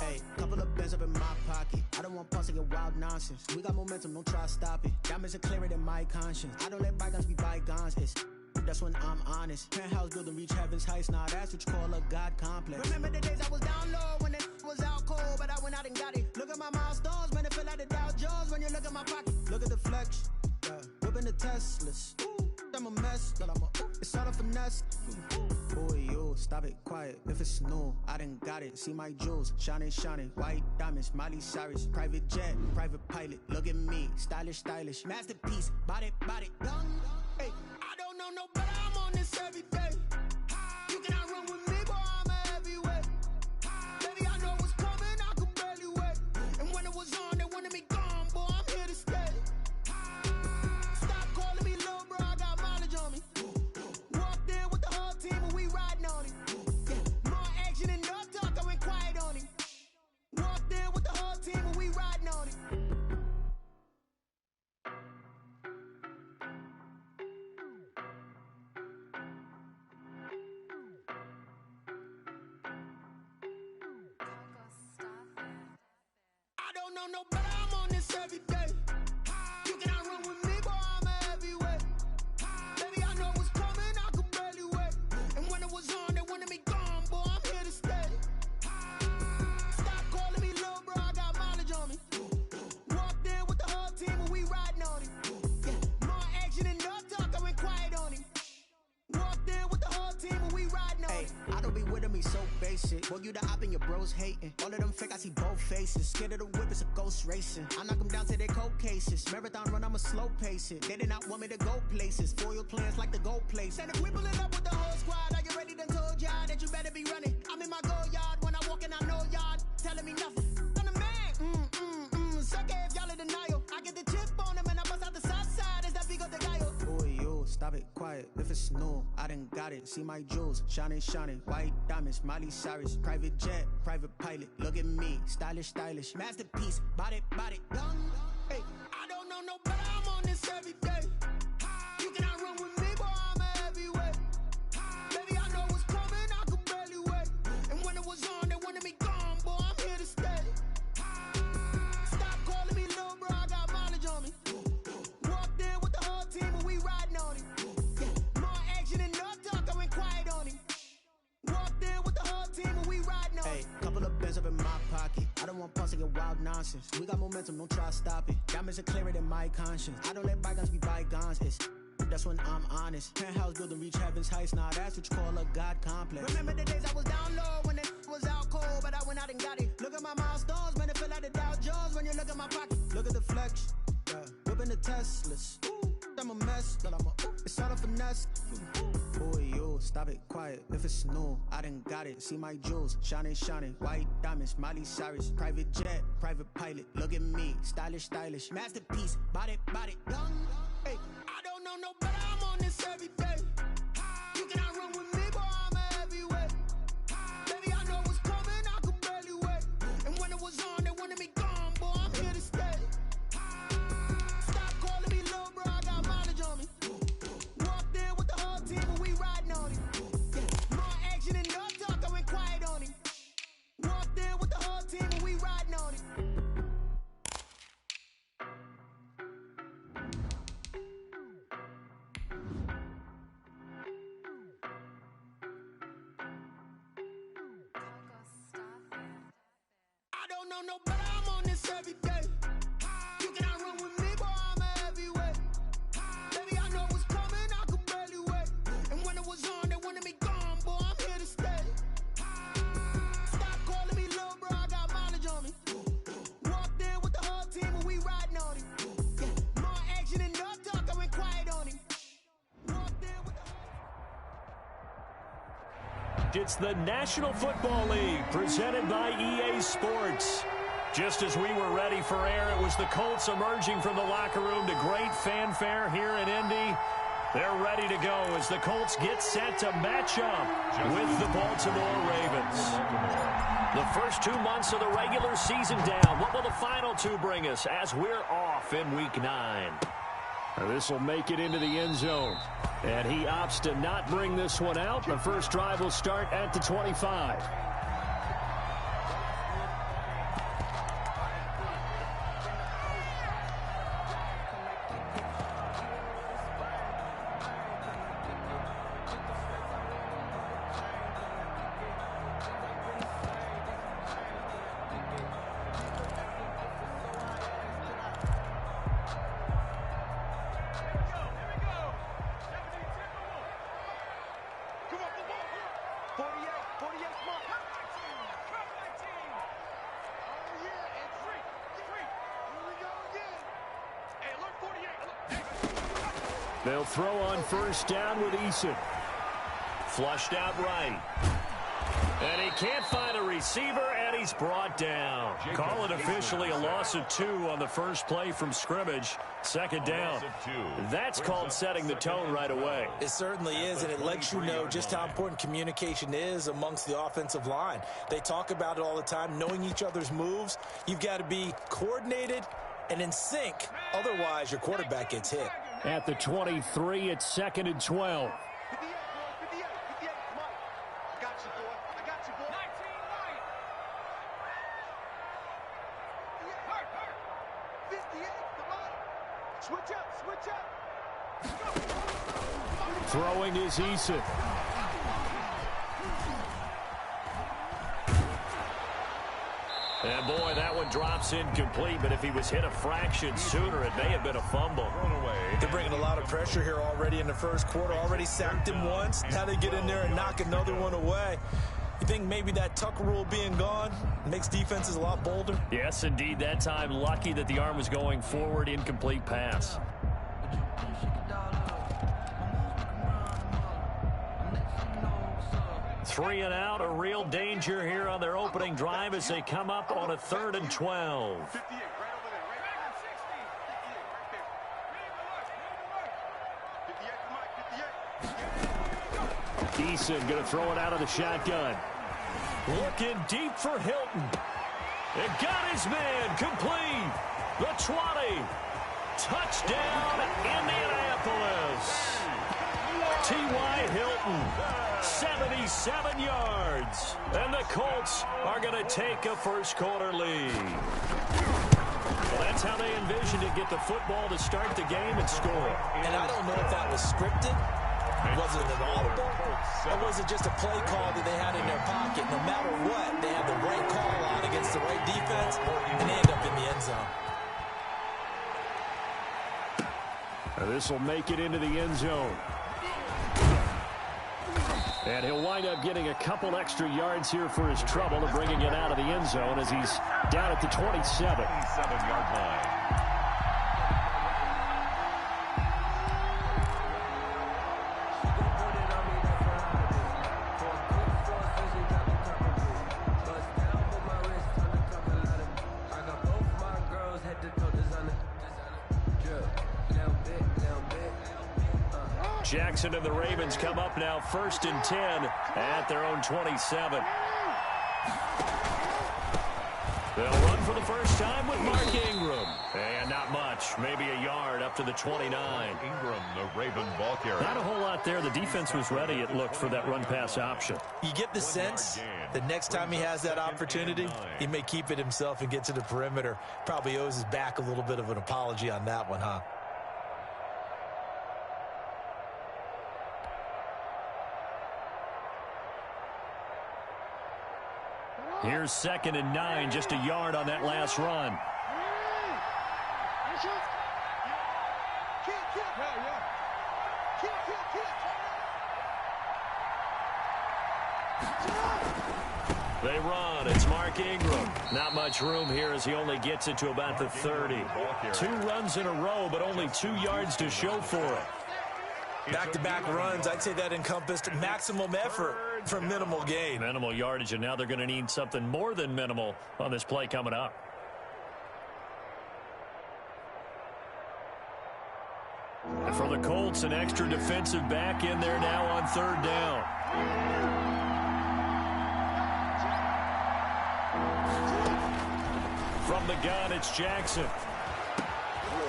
Hey, couple of bands up in my pocket. I don't want pause to get wild nonsense. We got momentum, don't try to stop it. Diamonds are clearer than my conscience. I don't let bygones be bygones. That's when I'm honest. Penthouse building, reach heaven's heights. Now that's what you call a God complex. Remember the days I was down low when it was out cold, but I went out and got it. Look at my milestones, man, it feel like the Dow Jones when you look at my pocket. Look at the flex, yeah. Whipping the Teslas. Ooh, I'm a mess, but it's all a finesse. Boy, you stop it quiet. If it's new, I done got it. See my jewels, shining, shining. White diamonds, Miley Cyrus. Private jet, private pilot. Look at me, stylish, stylish. Masterpiece, body, done. Hey, I don't know no better. I'm on this every day. You cannot run with me, boy. I'm a heavyweight. Baby, I know what's coming. I could barely wait. And when it was on, they wanted me gone, boy. I'm here to stay. Stop calling me little bro. I got mileage on me. Walked in with the whole team and we riding on it. Yeah. More action and no talk. I went quiet on him. Walked in with the whole team and we riding on it. No better, I'm on this every day. You cannot run with me, boy, I'm a heavyweight. Baby, I know what's coming, I could barely wait. And when it was on, they wanted me gone, boy, I'm here to stay. Stop calling me little bro, I got mileage on me. Walked in with the whole team and we riding on it. Yeah. More action and no talk, I went quiet on him. Walked in with the whole team and we riding on it. I don't be with me so basic. Boy, you the op and your bros hating. All of them fake, I see both faces. Scared of the whip, it's a ghost racing. I knock them down to their cold cases. Marathon run, I'ma slow pace it. They did not want me to go places. Foil plans like the goal place. And if we pull it up with the whole squad, are you ready? Done told y'all that you better be running. I'm in my go yard. When I walk in, I know y'all telling me nothing. I'm the man. Suck it if y'all in denial. I get the chip on them and I bust out the south side. Is that Vigo de Gallo? Boy, you stop it quiet. If it's new, I done got it. See my jewels, shining, shining. White diamonds, Miley Cyrus. Private jet, private pilot. Look at me, stylish, stylish. Masterpiece, body, done. Hey, I don't know no better. I'm on this every day. You cannot run with me, boy. I'm a heavyweight. Baby, I know what's coming. I could barely wait. And when it was on, they wanted me gone, boy. I'm here to stay. Stop calling me little bro. I got mileage on me. Walked in with the whole team and we riding on it. Yeah. More action and no talk. I went quiet on him. Walked in with the whole team and we riding on it. Hey, couple of bands up in my pocket. I don't want pause to get wild nonsense. We got momentum, don't try to stop it. Diamonds are clearer than my conscience. I don't let bygones be bygones. That's when I'm honest. Penthouse building, reach heaven's heights. Now that's what you call a God complex. Remember the days I was down low when it was out cold, but I went out and got it. Look at my milestones, man, it feel like the Dow Jones when you look at my pocket. Look at the flex, yeah. Whipping the Teslas. Ooh, I'm a mess, but it's all a finesse. Boy, you stop it quiet. If it's new, I done got it. See my jewels, shining, shining. White diamonds, Miley Cyrus. Private jet, private pilot. Look at me, stylish, stylish. Masterpiece, body, done. Hey, I don't know no better. I'm on this every day. You cannot run with me, boy. I'm a heavyweight. Baby, I know what's coming. I could barely wait. And when it was on, they wanted me gone, boy. I'm here to stay. Stop calling me little bro. I got mileage on me. Walked in with the whole team and we riding on it. Yeah. More action and no talk. I went quiet on him. Walked in with the whole team and we riding on it. I don't know no better. I'm on this every day. You cannot run with me, boy. I'm a heavyweight. Baby, I know what's coming. I could barely wait. And when it was on, they wanted me gone, boy. I'm here to stay. Stop calling me little bro. I got mileage on me. Walked in with the whole team and we riding on it. Yeah. More action and no talk. I went quiet on him. Walked in with the It's the National Football League presented by EA Sports. Just as we were ready for air, it was the Colts emerging from the locker room to great fanfare here in Indy. They're ready to go as the Colts get set to match up with the Baltimore Ravens. The first 2 months of the regular season down. What will the final two bring us as we're off in Week 9? This will make it into the end zone. And he opts to not bring this one out. The first drive will start at the 25. They'll throw on first down with Eason. Flushed out right. And he can't find a receiver, and he's brought down. Call it officially a loss of 2 on the first play from scrimmage. Second down. That's called setting the tone right away. It certainly is, and it lets you know just how important communication is amongst the offensive line. They talk about it all the time, knowing each other's moves. You've got to be coordinated and in sync. Otherwise, your quarterback gets hit. At the 23, it's 2nd and 12. Throwing is Eason. And boy, that one drops incomplete, but if he was hit a fraction sooner, it may have been a fumble. They're bringing a lot of pressure here already in the first quarter. Already sacked him once. Now they get in there and knock another one away. You think maybe that tuck rule being gone makes defenses a lot bolder? Yes, indeed. That time, lucky that the arm was going forward. Incomplete pass. Three and out, a real danger here on their opening drive as they come up on a 3rd and 12. Eason going to throw it out of the shotgun. Looking deep for Hilton. It got his man complete. The 20. Touchdown, Indianapolis. T.Y. Hilton, 77 yards. And the Colts are going to take a first quarter lead. Well, that's how they envisioned to get the football to start the game and score. And I don't know if that was scripted. Was it an audible? Or was it just a play call that they had in their pocket? No matter what, they had the right call on against the right defense, and they end up in the end zone. This will make it into the end zone. And he'll wind up getting a couple extra yards here for his trouble and bringing it out of the end zone as he's down at the 27. 27-yard line. Jackson and the Ravens come up now 1st and 10 at their own 27. They'll run for the first time with Mark Ingram. And not much, maybe a yard up to the 29. Ingram, the Raven ball carrier. Not a whole lot there. The defense was ready, it looked, for that run-pass option. You get the sense that next time he has that opportunity, he may keep it himself and get to the perimeter. Probably owes his back a little bit of an apology on that one, huh? Here's 2nd and 9, just a yard on that last run. They run. It's Mark Ingram. Not much room here as he only gets it to about the 30. 2 runs in a row, but only 2 yards to show for it. Back-to-back runs, I'd say that encompassed maximum effort for minimal gain. Minimal yardage, and now they're going to need something more than minimal on this play coming up. And for the Colts, an extra defensive back in there now on 3rd down. From the gun, it's Jackson.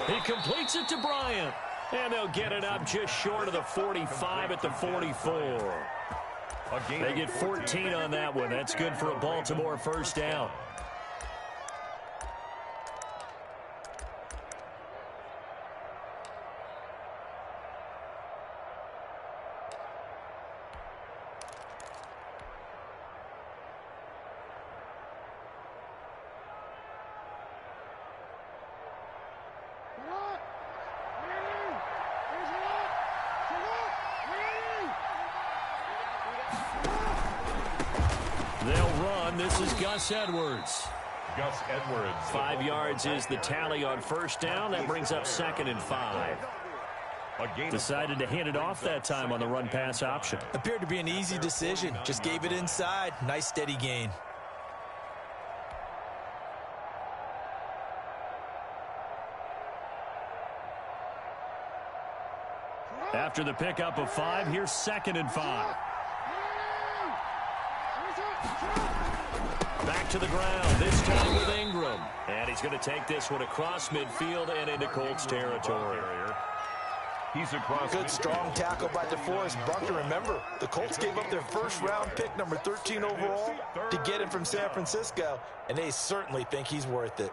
He completes it to Bryant. And they'll get it up just short of the 45 at the 44. They get 14 on that one. That's good for a Baltimore first down. run. This is Gus Edwards. Gus Edwards. 5 yards is the tally on first down. That brings up 2nd and 5. Decided to hand it off that time on the run-pass option. Appeared to be an easy decision. Just gave it inside. Nice steady gain. After the pickup of 5, here's 2nd and 5. Back to the ground, this time with Ingram. And he's going to take this one across midfield and into Colts territory. He's across. Good strong tackle by DeForest Buckner. Remember, the Colts gave up their first-round pick, number 13 overall, to get him from San Francisco, and they certainly think he's worth it.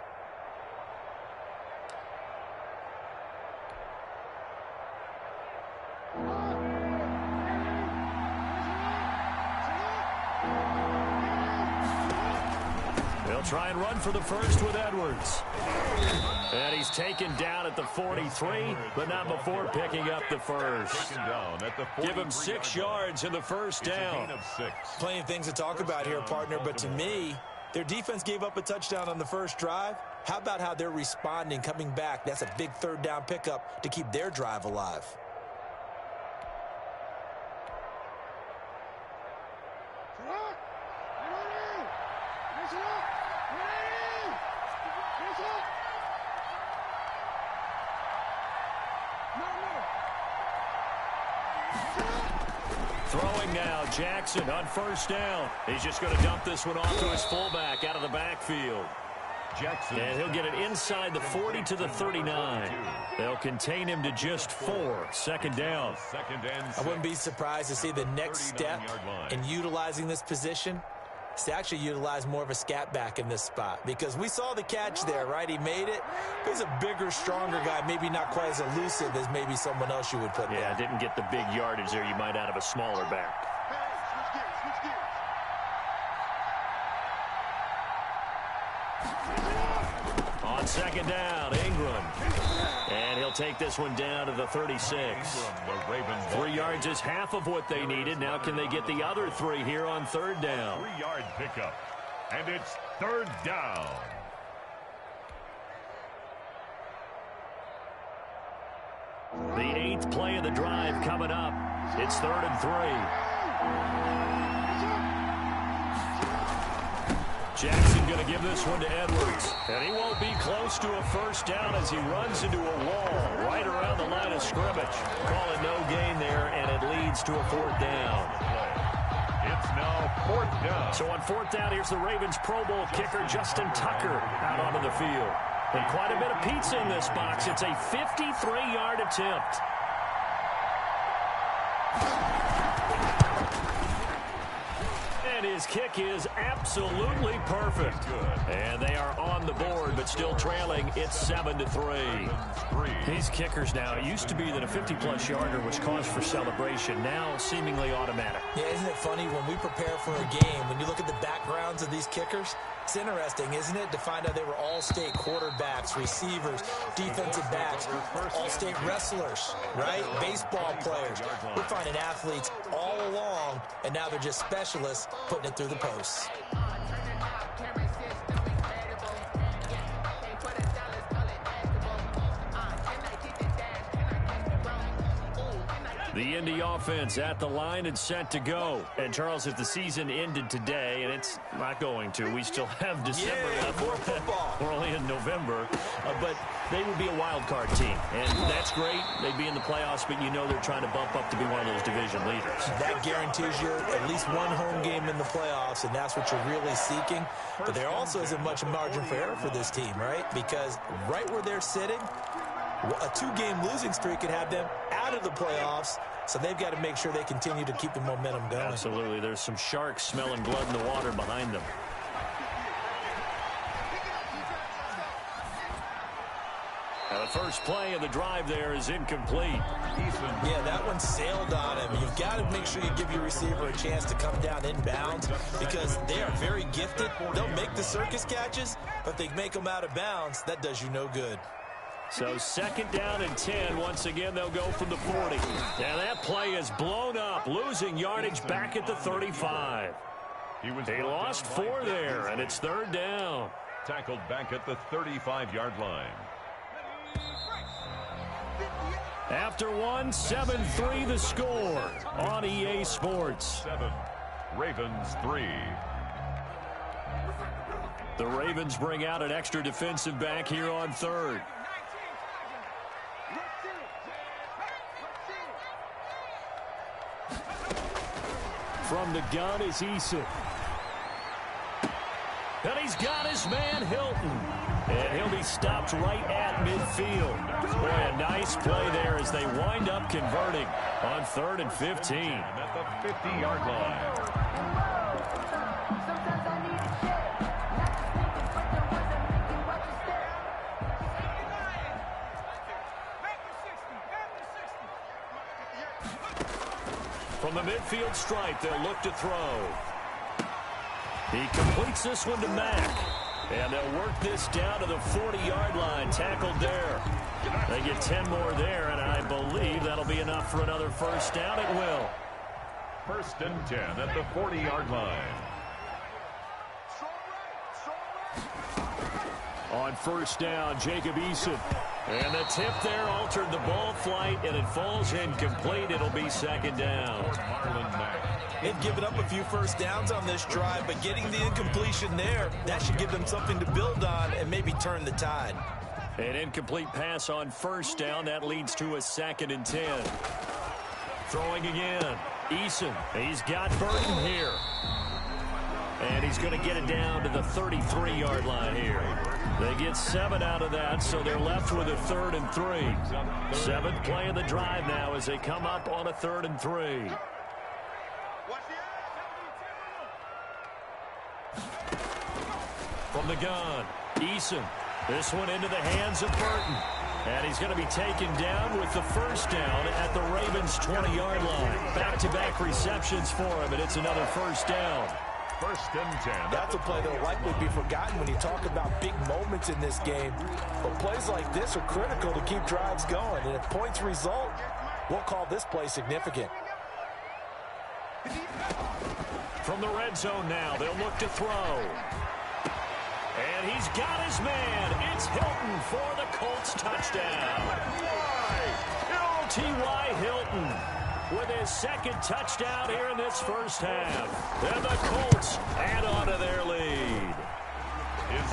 Try and run for the first with Edwards. And he's taken down at the 43, but not before picking up the first. Give him 6 yards in the first down. Plenty of things to talk about here, partner, but to me, their defense gave up a touchdown on the first drive. How about how they're responding, coming back? That's a big 3rd down pickup to keep their drive alive. Throwing now, Jackson on first down. He's just going to dump this one off to his fullback out of the backfield. Jackson. And he'll get it inside the 40 to the 39. They'll contain him to just 4. 2nd down. I wouldn't be surprised to see the next step in utilizing this position is to actually utilize more of a scat back in this spot, because we saw the catch there, right? He made it. He's a bigger, stronger guy, maybe not quite as elusive as maybe someone else you would put there. Yeah, didn't get the big yardage there you might out of a smaller back. On 2nd down, Ingram. And he'll take this one down to the 36. 3 yards is half of what they needed. Now can they get the other 3 here on 3rd down? 3-yard pickup. And it's 3rd down. The 8th play of the drive coming up. It's 3rd and 3. Jackson going to give this one to Edwards. And he won't be close to a first down as he runs into a wall right around the line of scrimmage. Call it no gain there, and it leads to a 4th down. It's now 4th down. So on 4th down, here's the Ravens Pro Bowl kicker Justin Tucker out onto the field. And quite a bit of pizza in this box. It's a 53-yard attempt. And his kick is absolutely perfect. And they are on the board, but still trailing. It's 7-3. These kickers now, it used to be that a 50-plus yarder was cause for celebration. Now seemingly automatic. Yeah, isn't it funny when we prepare for a game, when you look at the backgrounds of these kickers, it's interesting, isn't it, to find out they were all-state quarterbacks, receivers, defensive backs, all-state wrestlers, right? Baseball players. We're finding athletes all along, and now they're just specialists putting it through the posts. The Indy offense at the line and set to go. And, Charles, if the season ended today, and it's not going to, we still have December left. More football. We're only in November. But they would be a wild card team. And that's great. They'd be in the playoffs, but you know they're trying to bump up to be one of those division leaders. That guarantees you at least one home game in the playoffs, and that's what you're really seeking. But there also isn't much margin for error for this team, right? Because right where they're sitting, a 2-game losing streak could have them out of the playoffs, so they've got to make sure they continue to keep the momentum going. Absolutely. There's some sharks smelling blood in the water behind them. Now the first play of the drive there is incomplete. Yeah, that one sailed on him. You've got to make sure you give your receiver a chance to come down inbounds because they are very gifted. They'll make the circus catches, but if they make them out of bounds, that does you no good. So 2nd down and 10. Once again, they'll go from the 40. And that play is blown up, losing yardage back at the 35. He lost 4 there, and it's 3rd down. Tackled back at the 35-yard line. After 1, 7-3 the score on EA Sports. 7, Ravens 3. The Ravens bring out an extra defensive back here on 3rd. From the gun is Eason. And he's got his man Hilton. And he'll be stopped right at midfield. Boy, a nice play there as they wind up converting on 3rd and 15. At the 50-yard line. From the midfield stripe, they'll look to throw. He completes this one to Mack. And they'll work this down to the 40-yard line, tackled there. They get 10 more there, and I believe that'll be enough for another first down. It will. 1st and 10 at the 40-yard line. On 1st down, Jacob Eason. And the tip there altered the ball flight, and it falls incomplete. It'll be 2nd down. They've given up a few first downs on this drive, but getting the incompletion there, that should give them something to build on and maybe turn the tide. An incomplete pass on 1st down. That leads to a 2nd and 10. Throwing again. Eason. He's got Burton here. And he's going to get it down to the 33-yard line here. They get 7 out of that, so they're left with a 3rd and 3. 7th play of the drive now as they come up on a 3rd and 3. From the gun, Eason. This one into the hands of Burton. And he's going to be taken down with the first down at the Ravens' 20-yard line. Back-to-back receptions for him, and it's another first down. 1st and 10. That's a play that will likely be forgotten when you talk about big moments in this game. But plays like this are critical to keep drives going. And if points result, we'll call this play significant. From the red zone now, they'll look to throw. And he's got his man. It's Hilton for the Colts touchdown. T.Y. Hilton with his 2nd touchdown here in this first half. And the Colts add on to their lead.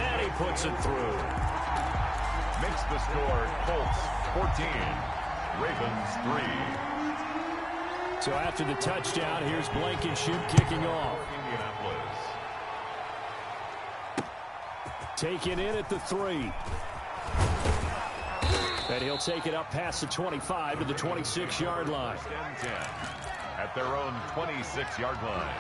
And he puts it through. Makes the score Colts 14, Ravens 3. So after the touchdown, here's Blankenship kicking off. Indianapolis. Taken in at the 3. And he'll take it up past the 25 to the 26-yard line. 1st and 10 at their own 26-yard line.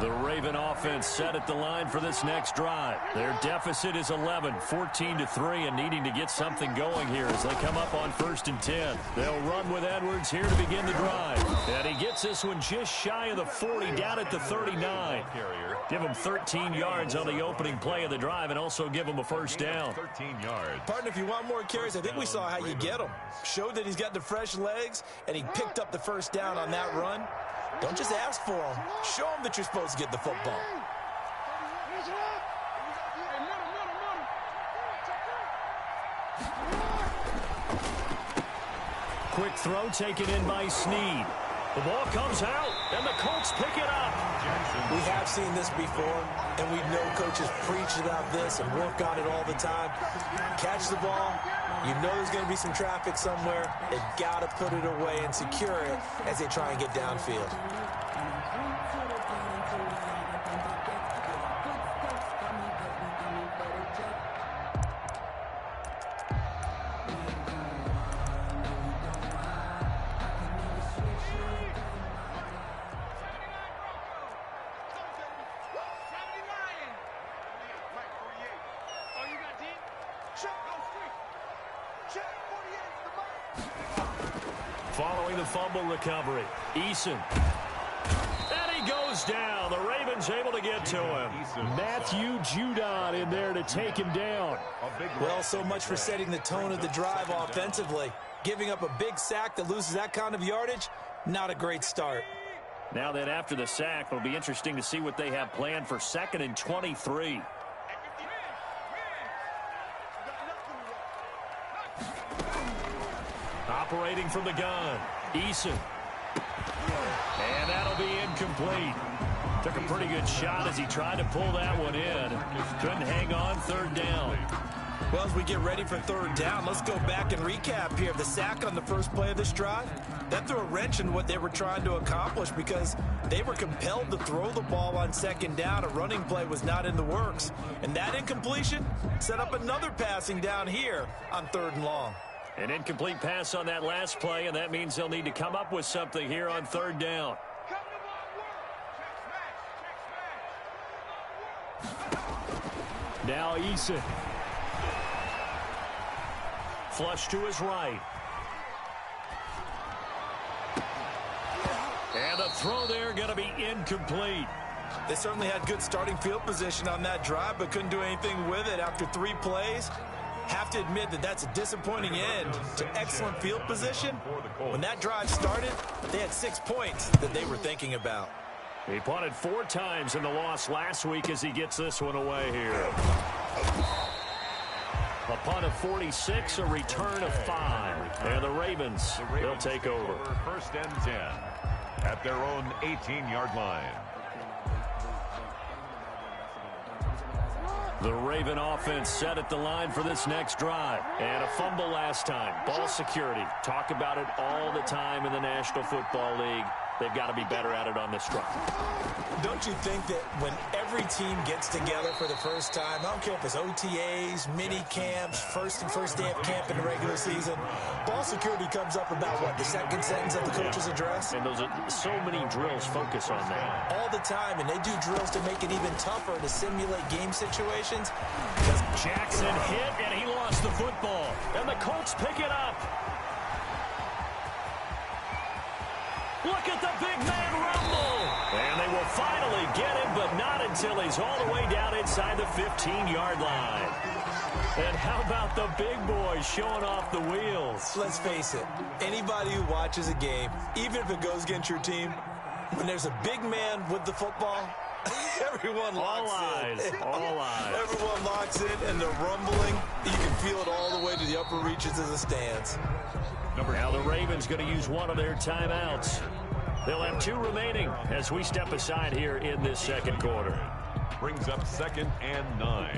The Raven offense set at the line for this next drive. Their deficit is 11, 14-3, and needing to get something going here as they come up on 1st and 10. They'll run with Edwards here to begin the drive. And he gets this one just shy of the 40, down at the 39. Give him 13 yards on the opening play of the drive and also give him a first down. 13 yards. Partner, if you want more carries, I think we saw how you get them. Showed that he's got the fresh legs, and he picked up the first down on that run. Don't just ask for them. Show them that you're supposed to get the football. Quick throw taken in by Snead. The ball comes out, and the Colts pick it up. We have seen this before, and we know coaches preach about this and work on it all the time. Catch the ball. You know there's going to be some traffic somewhere. They've got to put it away and secure it as they try and get downfield. Following the fumble recovery, Eason. And he goes down. The Ravens was able to get to him. Matthew Judon in there to take him down. Well, so much for setting the tone of the drive offensively. Giving up a big sack that loses that kind of yardage, not a great start. Now then, after the sack, it'll be interesting to see what they have planned for 2nd and 23. Operating from the gun, Eason. And that'll be incomplete. Took a pretty good shot as he tried to pull that one in. Couldn't hang on 3rd down. Well, as we get ready for 3rd down, let's go back and recap here. The sack on the first play of this drive, that threw a wrench in what they were trying to accomplish because they were compelled to throw the ball on 2nd down. A running play was not in the works. And that incompletion set up another passing down here on 3rd and long. An incomplete pass on that last play, and that means they'll need to come up with something here on 3rd down. Now Eason. Flush to his right. And the throw there going to be incomplete. They certainly had good starting field position on that drive, but couldn't do anything with it after 3 plays. Have to admit that that's a disappointing end to excellent field position. When that drive started, they had 6 points that they were thinking about. He punted 4 times in the loss last week as he gets this one away here. A punt of 46, a return of 5. And the Ravens, they'll take over. 1st and 10 at their own 18-yard line. The Raven offense set at the line for this next drive. And a fumble last time. Ball security. Talk about it all the time in the National Football League. They've got to be better at it on this drive. Don't you think that when every team gets together for the first time, I don't care if it's OTAs, mini camps, first day of camp in the regular season, ball security comes up about what, the 2nd sentence of the coach's address? And those are so many drills focus on that. All the time, and they do drills to make it even tougher to simulate game situations. Jackson hit, and he lost the football. And the Colts pick it up. Look at the big man rumble. And they will finally get him, but not until he's all the way down inside the 15-yard line. And how about the big boys showing off the wheels? Let's face it, anybody who watches a game, even if it goes against your team, when there's a big man with the football, everyone locks in. All eyes. Everyone locks in, and the rumbling, you can feel it all the way to the upper reaches of the stands. Now the Ravens going to use one of their timeouts. They'll have 2 remaining as we step aside here in this 2nd quarter. Brings up 2nd and 9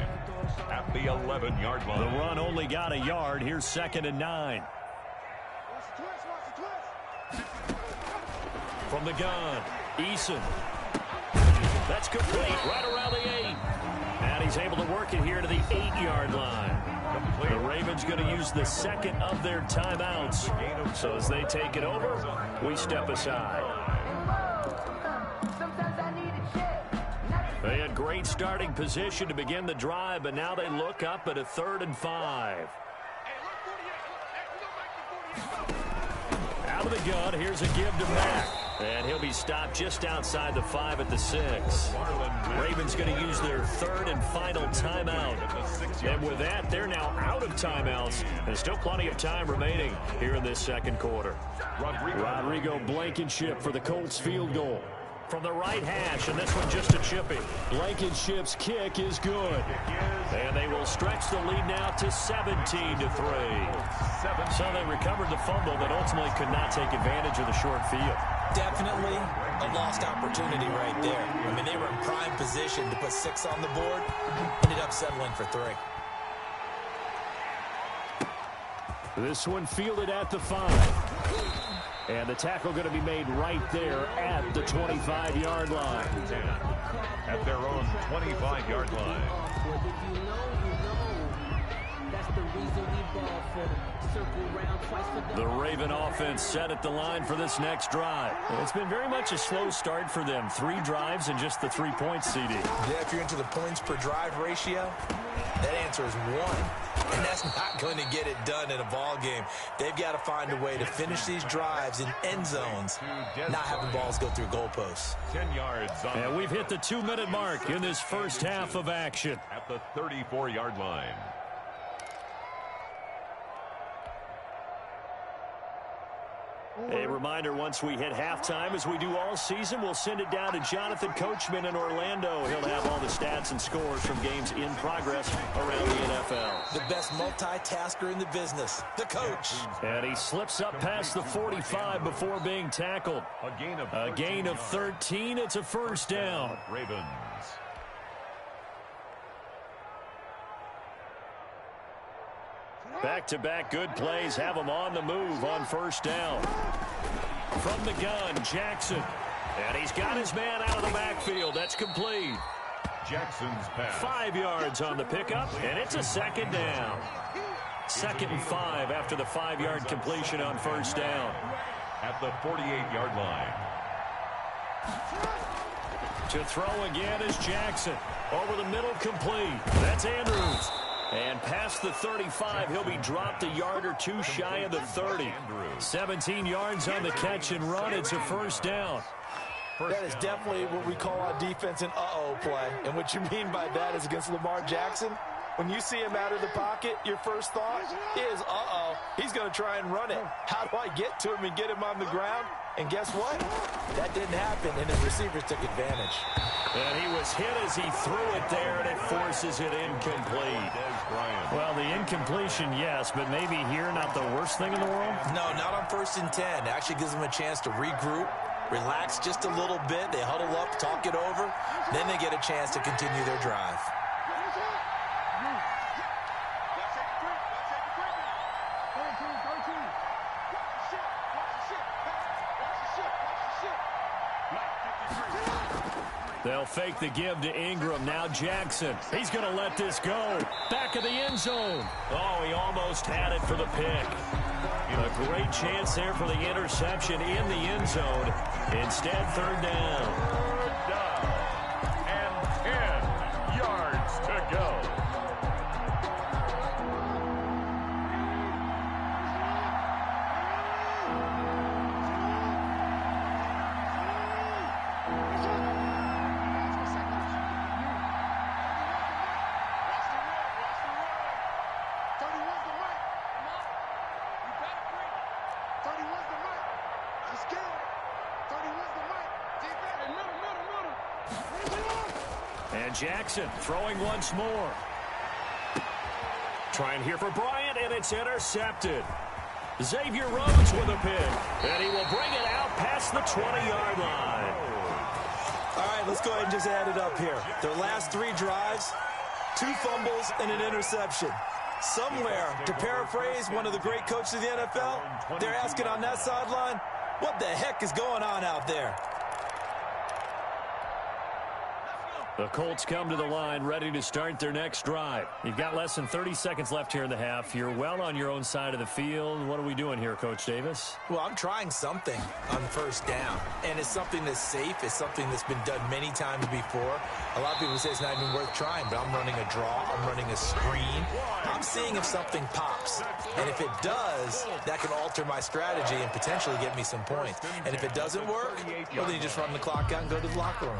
at the 11-yard line. The run only got a yard. Here's 2nd and 9. From the gun, Eason. That's complete right around the 8. And he's able to work it here to the 8-yard line. The Ravens going to use the 2nd of their timeouts. So as they take it over, we step aside. They had great starting position to begin the drive, but now they look up at a 3rd and 5. Out of the gun, here's a give to Mack. And he'll be stopped just outside the 5 at the 6. Ravens going to use their 3rd and final timeout. And with that, they're now out of timeouts. And still plenty of time remaining here in this 2nd quarter. Rodrigo Blankenship for the Colts field goal. From the right hash, and this one just a chippy. Blankenship's kick is good. And they will stretch the lead now to 17-3. So they recovered the fumble, but ultimately could not take advantage of the short field. Definitely a lost opportunity right there. I mean, they were in prime position to put 6 on the board. Ended up settling for 3. This one fielded at the 5. And the tackle going to be made right there at the 25-yard line. At their own 25-yard line. The Raven offense set at the line for this next drive. It's been very much a slow start for them. 3 drives and just the 3 points, CD. Yeah, if you're into the points per drive ratio, that answer is 1. And that's not going to get it done in a ball game. They've got to find a way to finish these drives in end zones, not having balls go through goalposts. 10 yards. And we've hit the 2-minute mark in this first half of action. At the 34-yard line. A reminder, once we hit halftime, as we do all season, we'll send it down to Jonathan Coachman in Orlando. He'll have all the stats and scores from games in progress around the NFL. The best multitasker in the business, the coach. And he slips up past the 45 before being tackled. A gain of 13. It's a first down. Ravens. Back-to-back good plays have him on the move on first down. From the gun, Jackson. And he's got his man out of the backfield. That's complete. Jackson's pass. 5 yards on the pickup, and it's a second down. 2nd and 5 after the 5-yard completion on first down. At the 48-yard line. To throw again is Jackson. Over the middle, complete. That's Andrews. And past the 35, he'll be dropped a yard or two shy of the 30. 17 yards on the catch and run. It's a first down. That is definitely what we call on defense an uh-oh play. And what you mean by that is against Lamar Jackson. When you see him out of the pocket, your first thought is, uh-oh, he's going to try and run it. How do I get to him and get him on the ground? And guess what? That didn't happen, and his receivers took advantage. And he was hit as he threw it there, and it forces it incomplete. Well, the incompletion, yes, but maybe here not the worst thing in the world? No, not on 1st and 10. It actually gives them a chance to regroup, relax just a little bit. They huddle up, talk it over. Then they get a chance to continue their drive. They'll fake the give to Ingram. Now Jackson. He's going to let this go. Back of the end zone. Oh, he almost had it for the pick. A great chance there for the interception in the end zone. Instead, 3rd down. 3rd down. And 10 yards to go. And Jackson throwing once more. Trying here for Bryant, and it's intercepted. Xavier Rhodes with a pick, and he will bring it out past the 20-yard line. All right, let's go ahead and just add it up here. Their last 3 drives, 2 fumbles and an interception. Somewhere, to paraphrase one of the great coaches of the NFL, they're asking on that sideline, what the heck is going on out there? The Colts come to the line ready to start their next drive. You've got less than 30 seconds left here in the half. You're well on your own side of the field. What are we doing here, Coach Davis? Well, I'm trying something on 1st down, and it's something that's safe. It's something that's been done many times before. A lot of people say it's not even worth trying, but I'm running a draw. I'm running a screen. I'm seeing if something pops, and if it does, that can alter my strategy and potentially get me some points. And if it doesn't work, well, then you just run the clock out and go to the locker room.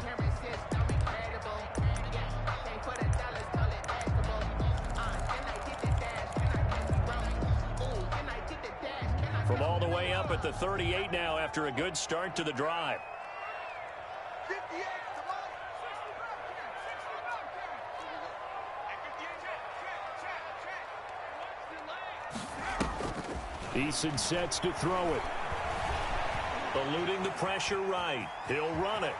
From all the way up at the 38 now after a good start to the drive. Eason sets to throw it. Eluding the pressure right. He'll run it.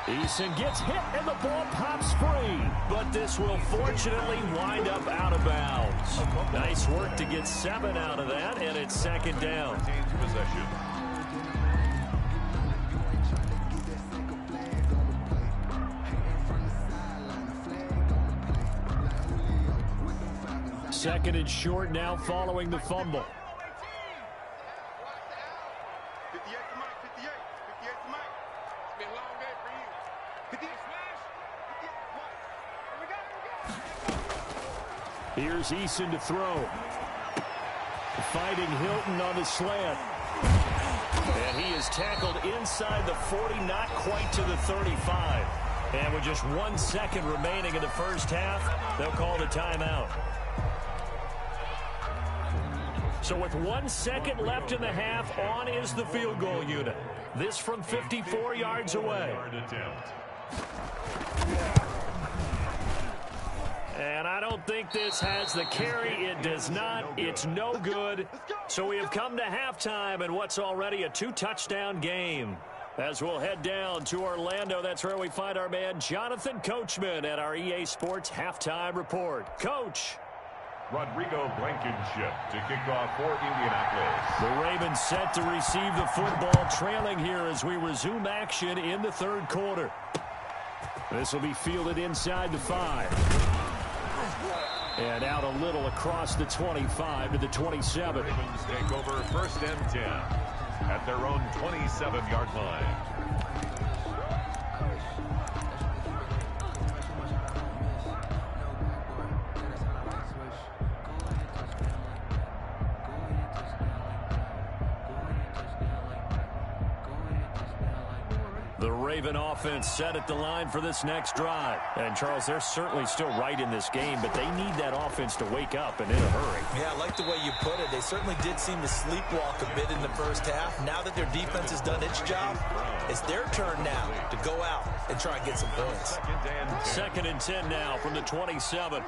Eason gets hit and the ball pops free. But this will fortunately wind up out of bounds. Nice work to get 7 out of that, and it's 2nd down. Possession. Second and short now following the fumble. Here's Eason to throw. Fighting Hilton on the slant. And he is tackled inside the 40, not quite to the 35. And with just 1 second remaining in the first half, they'll call the timeout. So with 1 second left in the half, on is the field goal unit. This from 54 yards away. And I don't think this has the carry. It does not. It's no good. So we have come to halftime in what's already a 2-touchdown game. As we'll head down to Orlando, that's where we find our man Jonathan Coachman at our EA Sports Halftime Report. Coach. Rodrigo Blankenship to kick off for Indianapolis. The Ravens set to receive the football, trailing here as we resume action in the third quarter. This will be fielded inside the 5. And out a little across the 25 to the 27. Ravens take over 1st and 10 at their own 27-yard line. The Raven offense set at the line for this next drive. And, Charles, they're certainly still right in this game, but they need that offense to wake up and in a hurry. Yeah, I like the way you put it. They certainly did seem to sleepwalk a bit in the first half. Now that their defense has done its job, it's their turn now to go out and try and get some points. 2nd and 10 now from the 27.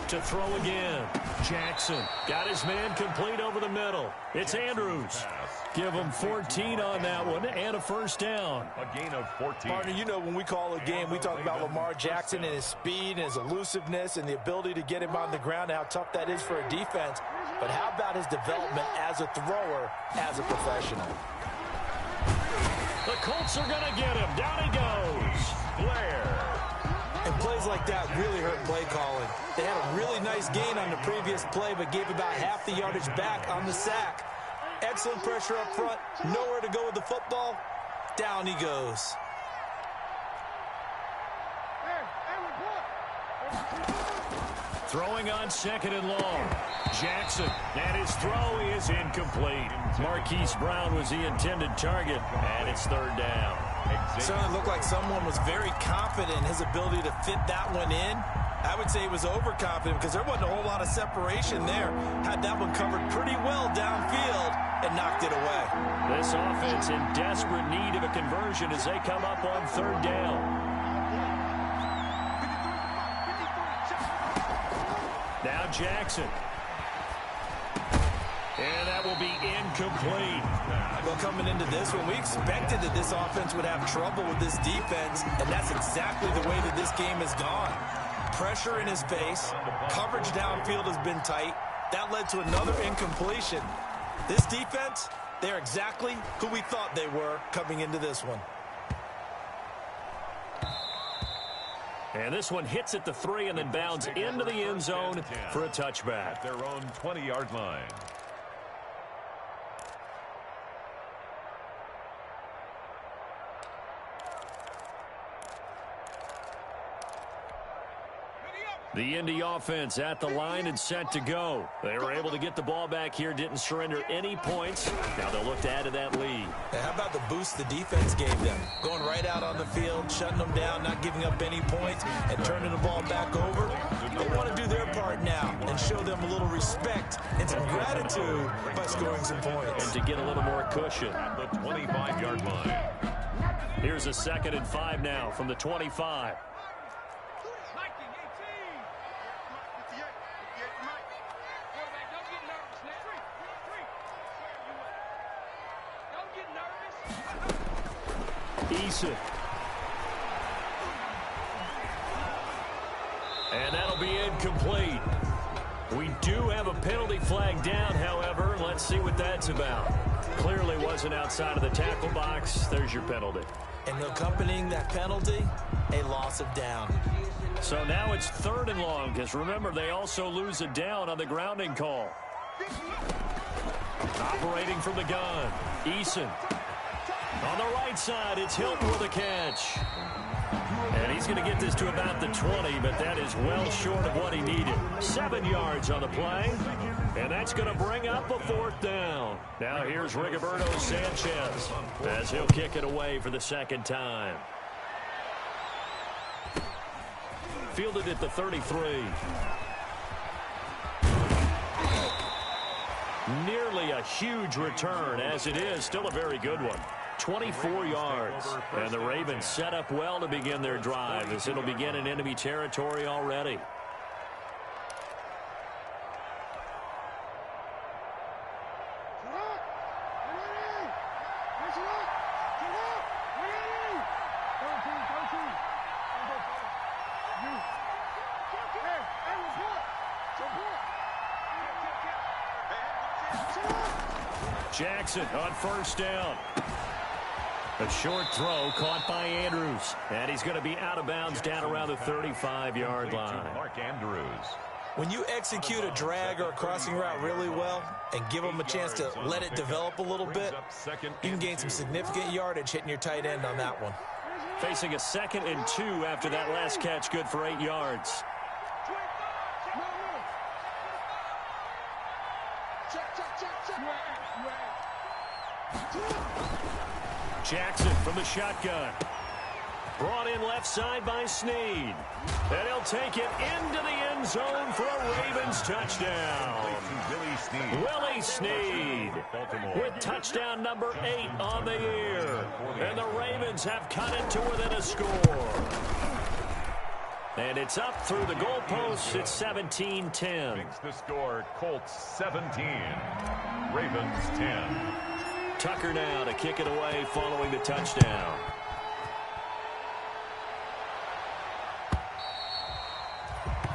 To throw again. Jackson got his man complete over the middle. It's Andrews. Give him 14 on that one and a first down. A gain of 14. Partner, you know when we call a game, we talk about Lamar Jackson and his speed and his elusiveness and the ability to get him on the ground and how tough that is for a defense. But how about his development as a thrower, as a professional? The Colts are going to get him. Down he goes. Blair. And plays like that really hurt play calling. They had a really nice gain on the previous play, but gave about half the yardage back on the sack. Excellent pressure up front. Nowhere to go with the football. Down he goes. Throwing on 2nd and long. Jackson, and his throw is incomplete. Marquise Brown was the intended target, and it's 3rd down. Certainly looked like someone was very confident in his ability to fit that one in. I would say he was overconfident because there wasn't a whole lot of separation there. Had that one covered pretty well downfield and knocked it away. This offense in desperate need of a conversion as they come up on 3rd down. Now Jackson. And that will be incomplete. Well, coming into this one, we expected that this offense would have trouble with this defense, and that's exactly the way that this game has gone. Pressure in his face. Coverage downfield has been tight. That led to another incompletion. This defense, they're exactly who we thought they were coming into this one. And this one hits at the 3 and then bounds into the end zone for a touchback. At their own 20-yard line. The Indy offense at the line and set to go. They were able to get the ball back here, didn't surrender any points. Now they'll look to add to that lead. And how about the boost the defense gave them? Going right out on the field, shutting them down, not giving up any points, and turning the ball back over. They want to do their part now and show them a little respect and some gratitude by scoring some points. And to get a little more cushion. At the 25-yard line. Here's a 2nd and 5 now from the 25. Eason. And that'll be incomplete. We do have a penalty flag down, however. Let's see what that's about. Clearly wasn't outside of the tackle box. There's your penalty. And accompanying that penalty, a loss of down. So now it's 3rd and long, because remember, they also lose a down on the grounding call. Operating from the gun, Eason. On the right side, it's Hilton with a catch. And he's going to get this to about the 20, but that is well short of what he needed. 7 yards on the play, and that's going to bring up a 4th down. Now here's Rigoberto Sanchez as he'll kick it away for the 2nd time. Fielded at the 33. Nearly a huge return, as it is still a very good one. 24 yards, and the Ravens set up well to begin their drive as it'll begin in enemy territory already. Jackson on 1st down. A short throw caught by Andrews. And he's going to be out of bounds down around the 35-yard line. Mark Andrews. When you execute a drag or a crossing route really well and give them a chance to let it develop a little bit, you can gain some significant yardage hitting your tight end on that one. Facing a 2nd and 2 after that last catch, good for 8 yards. Jackson from the shotgun. Brought in left side by Snead. And he'll take it into the end zone for a Ravens touchdown. Willie Snead with touchdown number 8 on the year. And the Ravens have cut it to within a score. And it's up through the goalposts. It's 17-10. Makes the score Colts 17, Ravens 10. Tucker now to kick it away following the touchdown.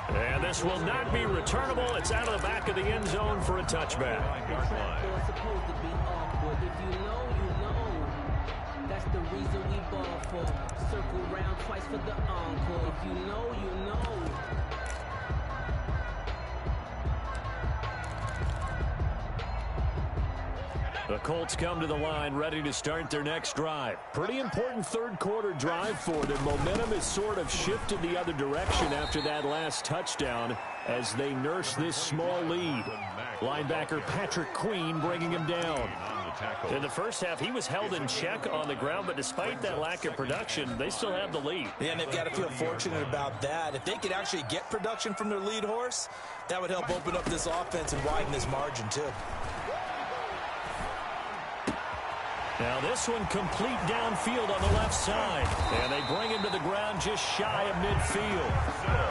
And this will not be returnable. It's out of the back of the end zone for a touchback. That's the reason we ball for. Circle round twice for the encore. If you know, you know. The Colts come to the line ready to start their next drive. Pretty important 3rd quarter drive for them. Momentum has sort of shifted the other direction after that last touchdown as they nurse this small lead. Linebacker Patrick Queen bringing him down. In the first half, he was held in check on the ground, but despite that lack of production, they still have the lead. Yeah, and they've got to feel fortunate about that. If they could actually get production from their lead horse, that would help open up this offense and widen this margin too. Now this one complete downfield on the left side. And they bring him to the ground just shy of midfield.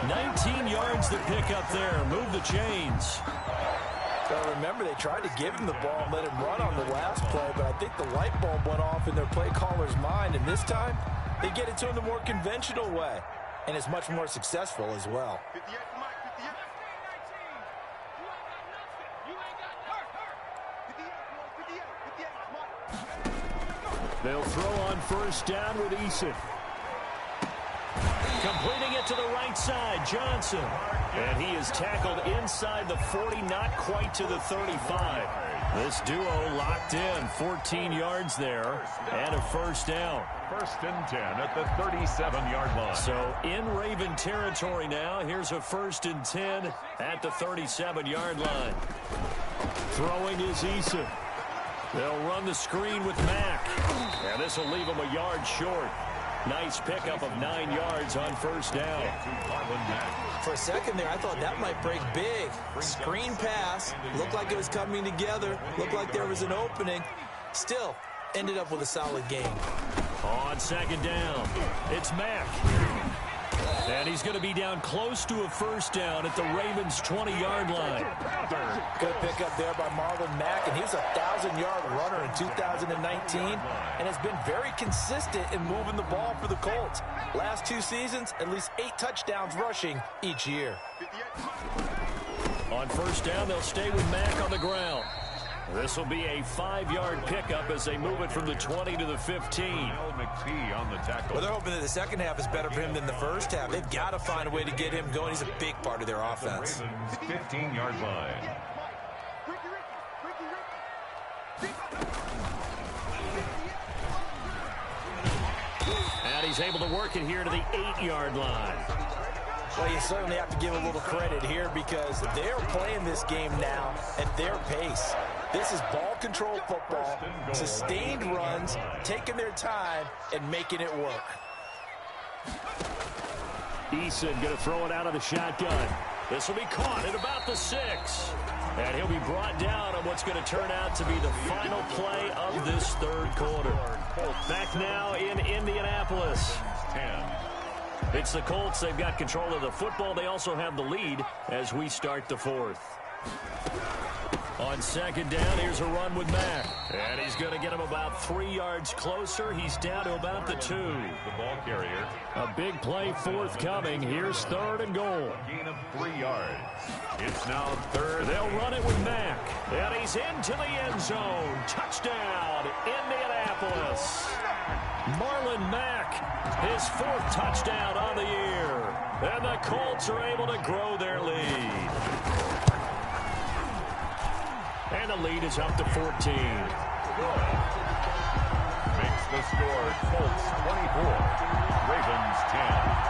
19 yards to pick up there. Move the chains. But remember, they tried to give him the ball and let him run on the last play, but I think the light bulb went off in their play caller's mind. And this time, they get it to him the more conventional way. And it's much more successful as well. They'll throw on 1st down with Eason. Completing it to the right side, Johnson. And he is tackled inside the 40, not quite to the 35. This duo locked in, 14 yards there, and a 1st down. 1st and 10 at the 37-yard line. So in Raven territory now, here's a 1st and 10 at the 37-yard line. Throwing is Eason. They'll run the screen with Mack. And this will leave him a yard short. Nice pickup of 9 yards on 1st down. For a second there, I thought that might break big. Screen pass. Looked like it was coming together. Looked like there was an opening. Still, ended up with a solid game. On 2nd down, it's Mack. And he's going to be down close to a 1st down at the Ravens' 20-yard line. Good pickup there by Marlon Mack, and he was a 1,000-yard runner in 2019 and has been very consistent in moving the ball for the Colts. Last 2 seasons, at least 8 touchdowns rushing each year. On 1st down, they'll stay with Mack on the ground. This will be a 5-yard pickup as they move it from the 20 to the 15. On the tackle. Well, they're hoping that the second half is better for him than the first half. They've got to find a way to get him going. He's a big part of their offense. 15-yard line. And he's able to work it here to the 8-yard line. Well, you certainly have to give a little credit here because they're playing this game now at their pace. This is ball control football, sustained runs, taking their time and making it work. Eason going to throw it out of the shotgun. This will be caught at about the 6. And he'll be brought down on what's going to turn out to be the final play of this third quarter. Back now in Indianapolis. 10. It's the Colts. They've got control of the football. They also have the lead as we start the fourth. On second down, here's a run with Mack. And he's going to get him about 3 yards closer. He's down to about the 2. The ball carrier. A big play forthcoming. Here's third and goal. Gain of 3 yards. It's now third. They'll run it with Mack. And he's into the end zone. Touchdown, Indianapolis. Marlon Mack, his 4th touchdown on the year. And the Colts are able to grow their lead. And the lead is up to 14. Makes the score Colts 24, Ravens 10.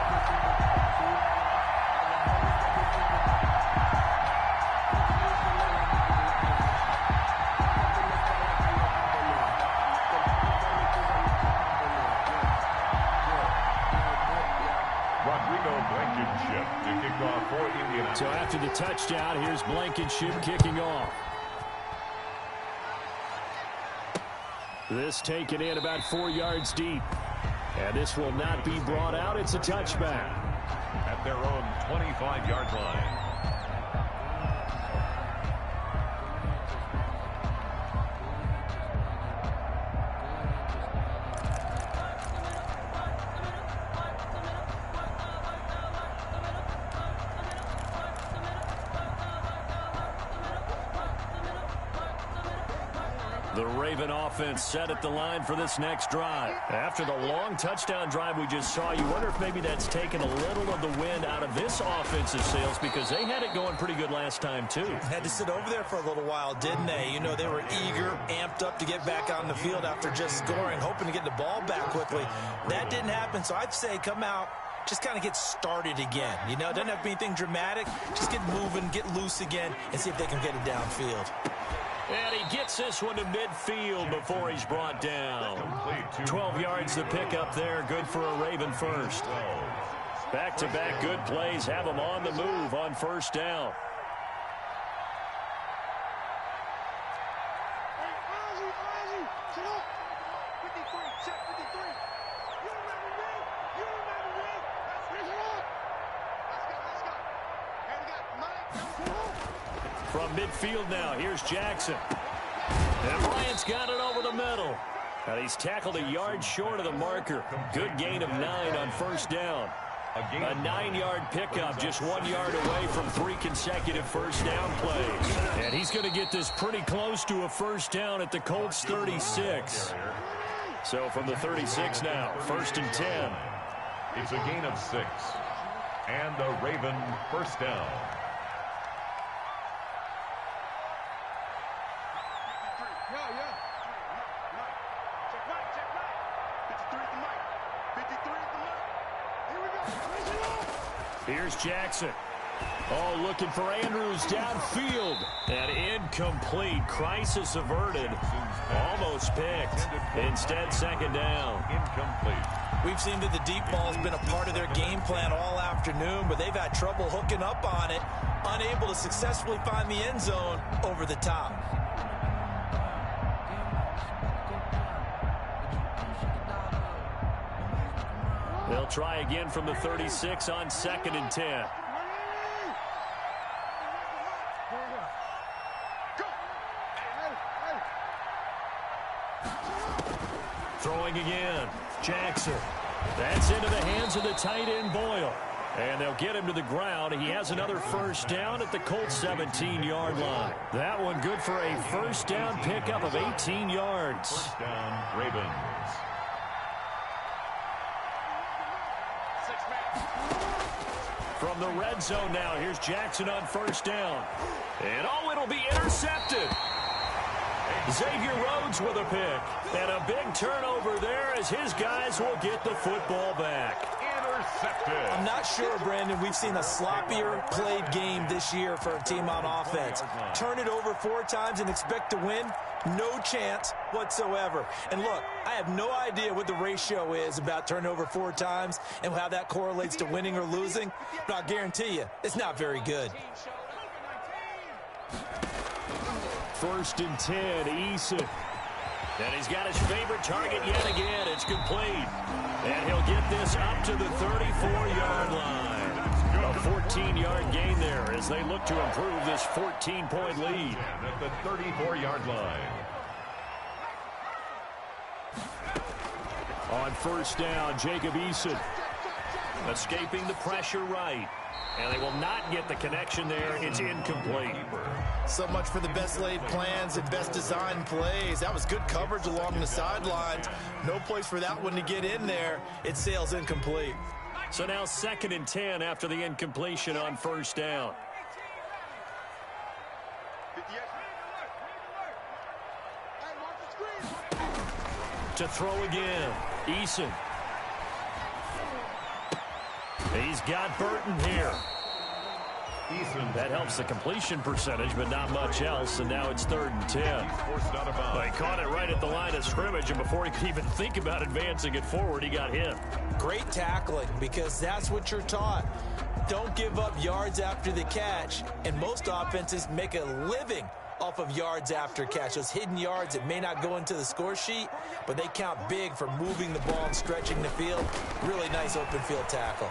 To kick off for Indianapolis. So after the touchdown, here's Blankenship kicking off. This taken in about 4 yards deep. And this will not be brought out. It's a touchback. At their own 25-yard line. The Raven offense set at the line for this next drive. After the long touchdown drive we just saw, you wonder if maybe that's taken a little of the wind out of this offensive sails because they had it going pretty good last time too. Had to sit over there for a little while, didn't they? You know, they were eager, amped up to get back on the field after just scoring, hoping to get the ball back quickly. That didn't happen, so I'd say come out, just kind of get started again. You know, doesn't have to be anything dramatic. Just get moving, get loose again, and see if they can get it downfield. And he gets this one to midfield before he's brought down. 12 yards to pick up there. Good for a Raven first. Back-to-back good plays have him on the move on first down. From midfield now, here's Jackson. And Bryant's got it over the middle. And he's tackled a yard short of the marker. Good gain of 9 on first down. A 9-yard pickup, just 1 yard away from 3 consecutive first down plays. And he's going to get this pretty close to a first down at the Colts 36. So from the 36 now, 1st and 10. It's a gain of 6. And a Raven first down. Here's Jackson. Oh, looking for Andrews downfield. And incomplete. Crisis averted. Almost picked. Instead, second down. Incomplete. We've seen that the deep ball's been a part of their game plan all afternoon, but they've had trouble hooking up on it, unable to successfully find the end zone over the top. They'll try again from the 36 on 2nd and 10. Throwing again. Jackson. That's into the hands of the tight end Boyle. And they'll get him to the ground. He has another first down at the Colts 17-yard line. That one good for a first down pickup of 18 yards. First down, Ravens. From the red zone now, here's Jackson on first down. And oh, it'll be intercepted. Xavier Rhodes with a pick. And a big turnover there as his guys will get the football back. Intercepted. I'm not sure, Brandon, we've seen a sloppier played game this year for a team on offense. Turn it over 4 times and expect to win? No chance whatsoever. And look, I have no idea what the ratio is about turning over 4 times and how that correlates to winning or losing, but I'll guarantee you, it's not very good. 1st and 10, Eason. And he's got his favorite target yet again. It's complete. And he'll get this up to the 34-yard line. A 14-yard gain there as they look to improve this 14-point lead. At the 34-yard line. On 1st down, Jacob Eason. Escaping the pressure right. And they will not get the connection there. It's incomplete. So much for the best laid plans and best designed plays. That was good coverage along the sidelines. No place for that one to get in there. It sails incomplete. So now 2nd and 10 after the incompletion on 1st down. To throw again, Eason. He's got Burton here. That helps the completion percentage, but not much else, and now it's 3rd and 10. Well, he caught it right at the line of scrimmage, and before he could even think about advancing it forward, he got hit. Great tackling, because that's what you're taught. Don't give up yards after the catch, and most offenses make a living off of yards after catch. Those hidden yards that may not go into the score sheet, but they count big for moving the ball and stretching the field. Really nice open field tackle.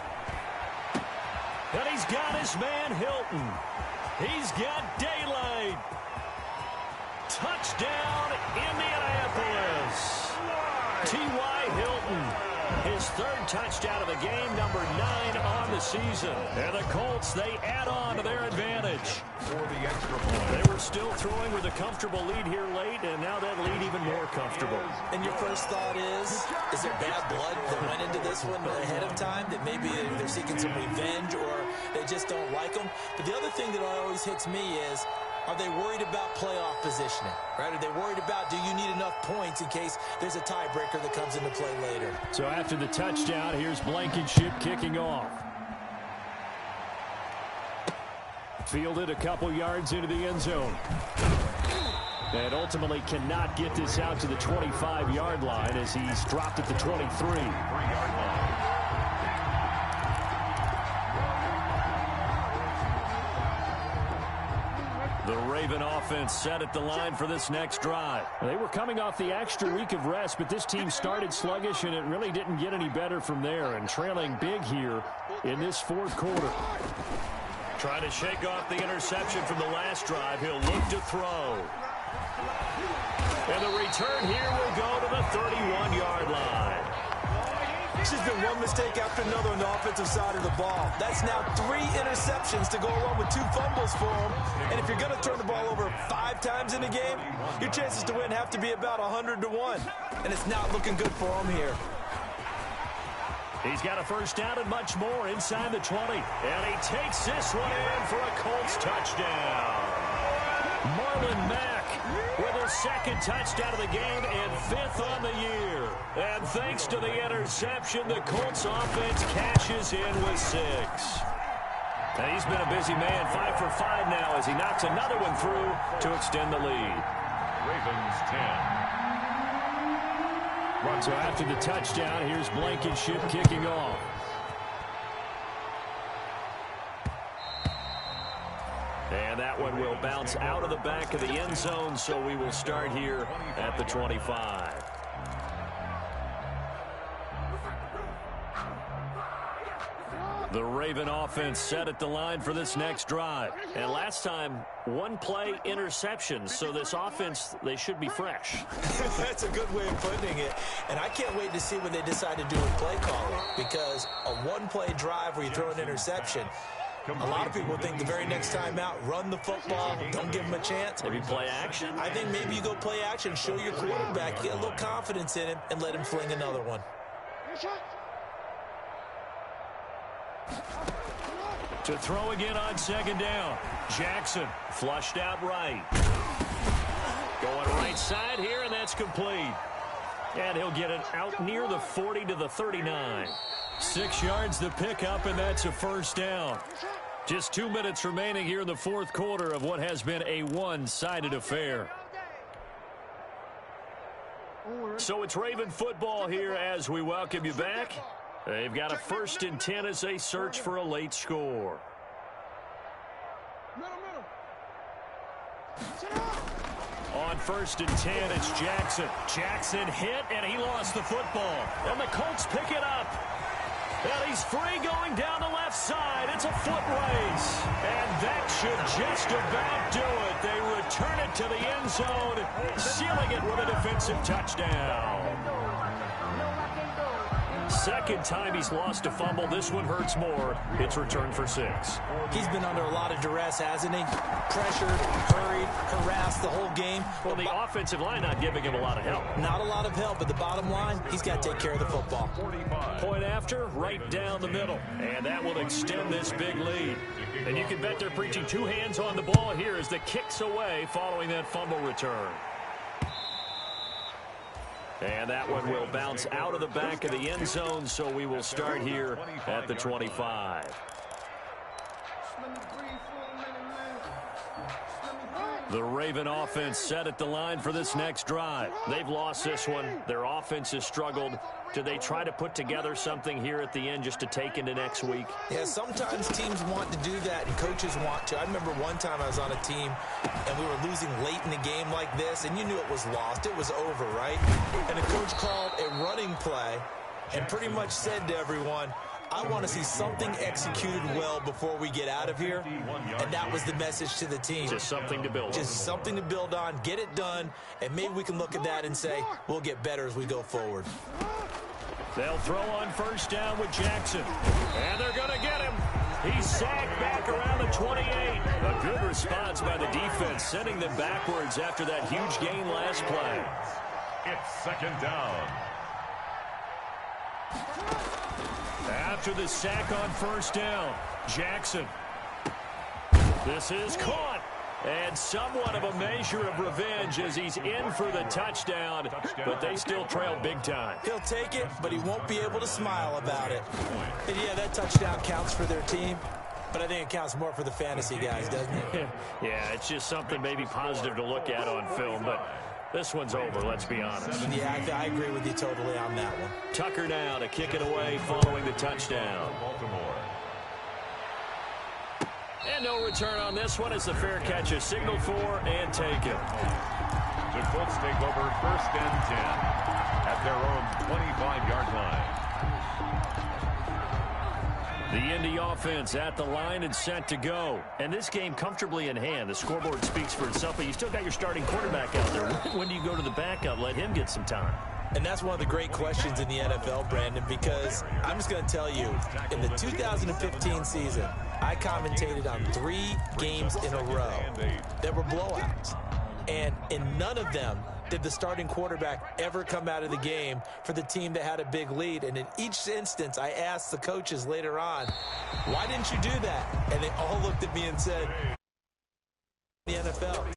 And he's got his man Hilton. He's got daylight. Touchdown, Indianapolis. T.Y. Hilton, his 3rd touchdown of the game, number 9 on the season. And the Colts, they add on to their advantage. For the extra point. They were still throwing with a comfortable lead here late, and now that lead even more comfortable. And your first thought is there bad blood that went into this one ahead of time, that maybe they're seeking some revenge or they just don't like them? But the other thing that always hits me is, are they worried about playoff positioning, right? Are they worried about, do you need enough points in case there's a tiebreaker that comes into play later? So after the touchdown, here's Blankenship kicking off. Fielded a couple yards into the end zone. And ultimately cannot get this out to the 25-yard line as he's dropped at the 23. 3-yard line. The Raven offense set at the line for this next drive. They were coming off the extra week of rest, but this team started sluggish, and it really didn't get any better from there, and trailing big here in this 4th quarter. Trying to shake off the interception from the last drive. He'll look to throw. And the return here will go to the 31-yard line. This has been one mistake after another on the offensive side of the ball. That's now 3 interceptions to go along with 2 fumbles for him. And if you're going to turn the ball over 5 times in a game, your chances to win have to be about 100 to 1. And it's not looking good for him here. He's got a 1st down and much more inside the 20. And he takes this one in for a Colts touchdown. Marlon Mack with his 2nd touchdown of the game and 5th on the year. And thanks to the interception, the Colts offense cashes in with 6. And he's been a busy man, 5 for 5 now as he knocks another one through to extend the lead. Ravens 10. So after the touchdown, here's Blankenship kicking off. And that one will bounce out of the back of the end zone, so we will start here at the 25. The Raven offense set at the line for this next drive. And last time, 1-play interception. So this offense, they should be fresh. That's a good way of putting it. And I can't wait to see what they decide to do with play calling. Because a 1-play drive where you throw an interception, a lot of people think the very next time out, run the football, don't give them a chance. Maybe play action? I think maybe you go play action, show your quarterback, get a little confidence in him, and let him fling another one. To throw again on 2nd down. Jackson flushed out right. Going right side here, and that's complete. And he'll get it out near the 40 to the 39. 6 yards the pickup, and that's a first down. Just 2 minutes remaining here in the fourth quarter of what has been a one-sided affair. So it's Raven football here as we welcome you back. They've got a 1st and 10 as they search for a late score. On 1st and 10, it's Jackson. Jackson hit, and he lost the football. And the Colts pick it up. And he's free going down the left side. It's a foot race. And that should just about do it. They return it to the end zone, sealing it with a defensive touchdown. Second time he's lost a fumble. This one hurts more. It's returned for 6. He's been under a lot of duress, hasn't he? Pressured, hurried, harassed the whole game. Well, the offensive line not giving him a lot of help. Not a lot of help, but the bottom line, he's got to take care of the football. Point after, right down the middle. And that will extend this big lead. And you can bet they're preaching 2 hands on the ball here as the kick's away following that fumble return. And that one will bounce out of the back of the end zone, so we will start here at the 25. The Raven offense set at the line for this next drive. They've lost this one. Their offense has struggled. Do they try to put together something here at the end just to take into next week? Yeah, sometimes teams want to do that and coaches want to. I remember one time I was on a team and we were losing late in the game like this, and you knew it was lost. It was over, right? And the coach called a running play and pretty much said to everyone, I want to see something executed well before we get out of here. And that was the message to the team. Just something to build on. Just something to build on, get it done, and maybe we can look at that and say, we'll get better as we go forward. They'll throw on 1st down with Jackson. And they're going to get him. He's sacked back around the 28. A good response by the defense, sending them backwards after that huge gain last play. It's 2nd down. After the sack on 1st down, Jackson. This is caught. And somewhat of a measure of revenge as he's in for the touchdown, but they still trail big time. He'll take it, but he won't be able to smile about it. And yeah, that touchdown counts for their team, but I think it counts more for the fantasy guys, doesn't it? Yeah, it's just something maybe positive to look at on film, but this one's over, let's be honest. Yeah, I agree with you totally on that one. Tucker now to kick it away following the touchdown. Baltimore. And no return on this one as the fair catch is signaled for and taken. The Colts take over 1st and 10 at their own 25-yard line. The Indy offense at the line and set to go. And this game comfortably in hand. The scoreboard speaks for itself, but you still got your starting quarterback out there. When do you go to the backup? Let him get some time. And that's one of the great questions in the NFL, Brandon, because I'm just going to tell you, in the 2015 season, I commentated on 3 games in a row that were blowouts. And in none of them did the starting quarterback ever come out of the game for the team that had a big lead. And in each instance, I asked the coaches later on, why didn't you do that? And they all looked at me and said, the NFL.